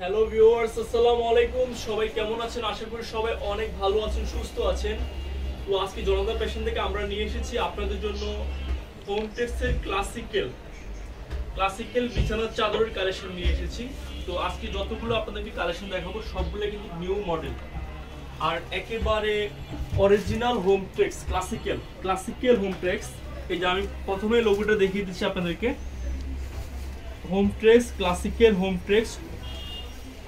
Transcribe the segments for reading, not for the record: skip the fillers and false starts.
Hello viewers, আসসালামু আলাইকুম। সবাই কেমন আছেন? আশা করি সবাই অনেক ভালো আছেন, সুস্থ আছেন। তো আজকে জনতা ফ্যাশন থেকে আমরা নিয়ে এসেছি আপনাদের জন্য হোমটেক্সের ক্লাসিক্যাল বিছানার চাদরের কালেকশন নিয়ে এসেছি। তো আজকে যতগুলো আপনাদেরকে কালেকশন দেখাবো সবগুলো কিন্তু নিউ মডেল আর একেবারে অরিজিনাল হোমটেক্স ক্লাসিক্যাল হোমটেক্স। এই যে আমি প্রথমে লোগোটা দেখিয়ে দিচ্ছি আপনাদেরকে। হোমটেক্স ক্লাসিক্যাল হোমটেক্স,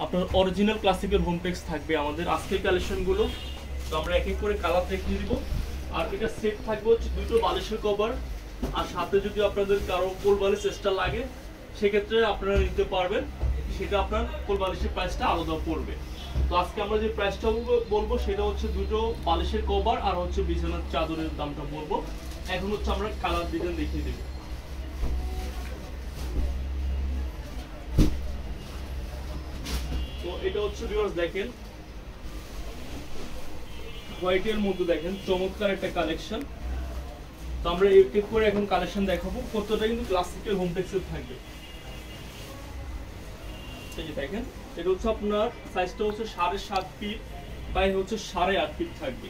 আপনার অরিজিনাল ক্লাসিক্যাল হোমটেক্স থাকবে আমাদের আজকের কালেকশনগুলো। তো আমরা এক এক করে কালার দেখিয়ে দিব। আর এটা সেট থাকবে হচ্ছে দুটো বালিশের কভার, আর সাথে যদি আপনাদের কারো কোল বালিশ এক্সট্রা লাগে সেক্ষেত্রে আপনারা নিতে পারবেন। সেটা আপনার কোল বালিশের প্রাইসটা আলাদা পড়বে। তো আজকে আমরা যে প্রাইসটা বলবো সেটা হচ্ছে দুটো বালিশের কভার আর হচ্ছে বিছানার চাদরের দামটা বলবো। এখন হচ্ছে আমরা কালার ডিজাইন দেখিয়ে দেবো। তো এটা হচ্ছে ভিউয়ার্স দেখেন, হোয়াইটের মধ্যে দেখেন চমৎকার একটা কালেকশন। তো আমরা এক এক করে এখন কালেকশন দেখাবো। প্রত্যেকটা কিন্তু ক্লাসিক্যাল হোমটেক্সের থাকবে। এই যে দেখেন, এটা হচ্ছে আপনার সাইজটা হচ্ছে 7.5 ফিট বাই হচ্ছে 8.5 ফিট থাকবে,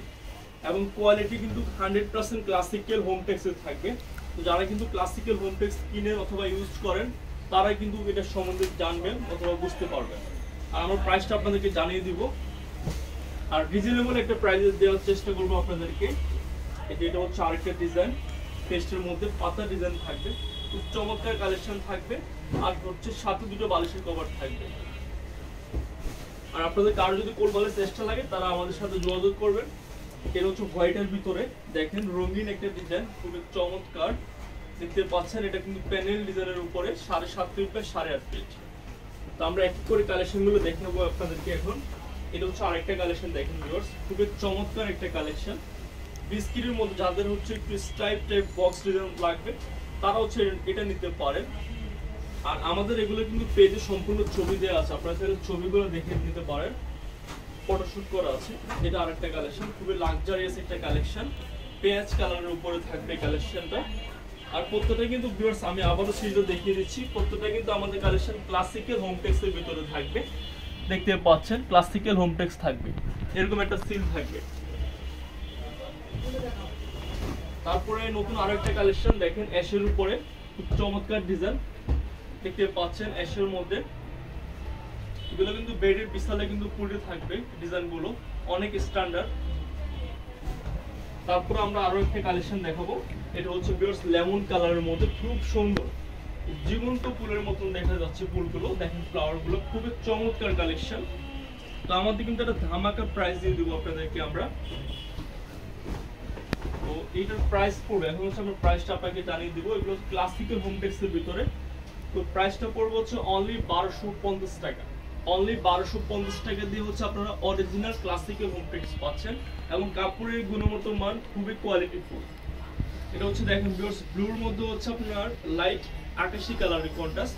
এবং কোয়ালিটি কিন্তু 100% ক্লাসিক্যাল হোমটেক্সের থাকবে। তো যারা কিন্তু ক্লাসিক্যাল হোমটেক্স কিনেন অথবা ইউজ করেন তারাই কিন্তু এটা সম্বন্ধে জানবেন অথবা বুঝতে পারবেন। আর আমরা প্রাইসটা আপনাদেরকে জানিয়ে দিব, আর রিজনেবল একটা প্রাইসে দেওয়ার চেষ্টা করবো আপনাদেরকে। এটা হচ্ছে আরেকটা ডিজাইন, পেস্টের মধ্যে পাতা ডিজাইন থাকবে, খুব চমৎকার কালেকশন থাকবে। আর হচ্ছে সাথে দুটো বালিশের কভার থাকবে। আর আপনাদের কারো যদি কোল বালিশ এক্সট্রা লাগে তারা আমাদের সাথে যোগাযোগ করবেন। এটা হচ্ছে হোয়াইটের ভিতরে দেখেন রঙিন একটা ডিজাইন, খুবই চমৎকার দেখতে পাচ্ছেন। এটা কিন্তু প্যানেল ডিজাইনের উপরে 7.5 ফিট বাই 8.5 ফিট। তো আমরা এক এক করে কালেকশনগুলো দেখে নেবো আপনাদেরকে এখন। এটা হচ্ছে আরেকটা কালেকশন দেখেন ভিউয়ার্স, খুবই চমৎকার একটা কালেকশন। বিস্কিটের মধ্যে যাদের হচ্ছে একটু স্ট্রাইপ টাইপ বক্স ডিজাইন লাগবে তারা হচ্ছে এটা নিতে পারেন। আর আমাদের এগুলো কিন্তু পেজে সম্পূর্ণ ছবি দেওয়া আছে, আপনারা চাইলে ছবিগুলো দেখে নিতে পারেন, ফটোশুট করা আছে। এটা আরেকটা কালেকশন, খুবই লাক্সারিয়াস একটা কালেকশন, পেঁয়াজ কালারের উপরে থাকবে কালেকশনটা। আর প্রত্যেকটা কিন্তু ভিউয়ার্স আমি আবারও সিলটা দেখিয়ে দিচ্ছি, প্রত্যেকটা কিন্তু আমাদের কালেকশন ক্লাসিক্যাল হোমটেক্সের ভিতরে থাকবে। দেখতে পাচ্ছেন ক্লাসিক্যাল হোমটেক্স থাকবে, এরকম একটা সিল থাকবে। তারপরে নতুন আরো একটা কালেকশন দেখেন, অ্যাশের উপরে খুব চমৎকার ডিজাইন দেখতে পাচ্ছেন অ্যাশের মধ্যে। এগুলো কিন্তু বেডের বিছানায় কিন্তু ফুটে থাকবে ডিজাইনগুলো, অনেক স্ট্যান্ডার্ড। তারপর আমরা আরো একটা কালেকশন দেখাবো। এটা হচ্ছে ভিউয়ার্স লেমন কালারের মধ্যে, খুব সুন্দর জীবন্ত ফুলের মতন দেখা যাচ্ছে ফুলগুলো, দেখেন ফ্লাওয়ার গুলো, খুবই চমৎকার কালেকশন। তো আমাদের কিন্তু একটা ধামাকা প্রাইস দিয়ে দেবো আপনাদেরকে আমরা। তো এইটার প্রাইস পড়বে, এখন হচ্ছে আমরা প্রাইসটা আপনাকে জানিয়ে দিব। এগুলো ক্লাসিক্যাল হোমটেক্সের ভিতরে। তো প্রাইসটা পড়বে হচ্ছে অনলি 1250 টাকা। অনলি 1250 টাকা দিয়ে হচ্ছে আপনারা অরিজিনাল ক্লাসিক্যাল হোমটেক্স পাচ্ছেন, এবং কাপড়ের গুণগত মান খুবই কোয়ালিটিফুল। এটা হচ্ছে দেখেন ভিউয়ার্স ব্লুর মধ্যে হচ্ছে আপনার লাইট আকাশী কালারের কন্ট্রাস্ট,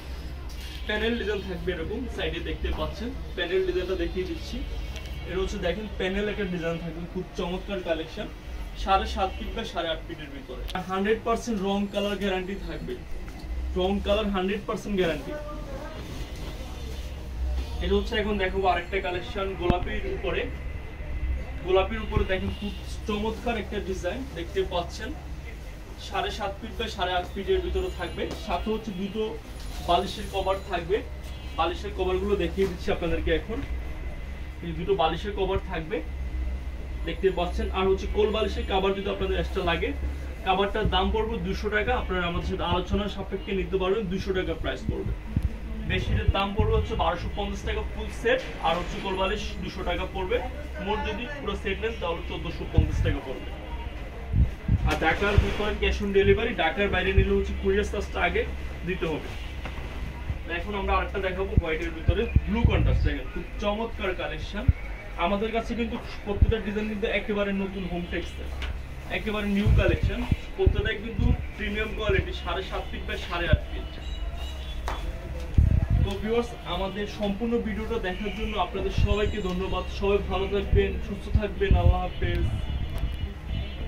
প্যানেল ডিজাইন থাকবে এরকম সাইডে দেখতে পাচ্ছেন। প্যানেল ডিজাইনটা দেখিয়ে দিচ্ছি। এটা হচ্ছে দেখেন প্যানেল একটা ডিজাইন থাকবে, খুব চমৎকার কালেকশন, 7.5 ফিট বা 8.5 ফিটের ভিতরে। 100% রং কালার গ্যারান্টি থাকবে, রং কালার 100% গ্যারান্টি। এটা হচ্ছে এখন দেখাবো আরেকটা কালেকশন গোলাপির উপরে। গোলাপির উপরে দেখেন খুব চমৎকার একটা ডিজাইন দেখতে পাচ্ছেন, 7.5 ফিট বা 8.5 ফিটের ভিতরে থাকবে। সাথে হচ্ছে দুটো বালিশের কভার থাকবে। বালিশের কভার গুলো দেখিয়ে দিচ্ছি আপনাদেরকে এখন। এই দুটো বালিশের কভার থাকবে দেখতে পাচ্ছেন। আর হচ্ছে কোল বালিশের কভার যদি আপনাদের এক্সট্রা লাগে, কভারটার দাম পড়বে 200 টাকা। আপনারা আমাদের সাথে আলোচনার সাপেক্ষে নিতে পারবেন, 200 টাকা প্রাইস পড়বে। বেডশিটের দাম পড়বে হচ্ছে 1250 টাকা ফুল সেট, আর হচ্ছে কোল বালিশ 200 টাকা পড়বে। মোট যদি পুরো সেট নেন তাহলে 1450 টাকা পড়বে। আর ঢাকার ভিতরে ক্যাশ অন ডেলিভারি, ঢাকার বাইরে নিলে হচ্ছে কুরিয়ার চার্জটা আগে দিতে হবে। এখন আমরা আরেকটা দেখাবো হোয়াইটের ভিতরে ব্লু কন্ট্রাস্ট, দেখেন খুব চমৎকার কালেকশন। আমাদের কাছে কিন্তু প্রত্যেকটা ডিজাইন কিন্তু একেবারে নতুন হোমটেক্সের, একেবারে নিউ কালেকশন। প্রত্যেকটাই কিন্তু premium quality, 7.5 feet by 8.5 feet. তো ভিউয়ার্স আমাদের সম্পূর্ণ ভিডিওটা দেখার জন্য আপনাদের সবাইকে ধন্যবাদ। সবাই ভালো থাকবেন, সুস্থ থাকবেন, আল্লাহ হাফেজ।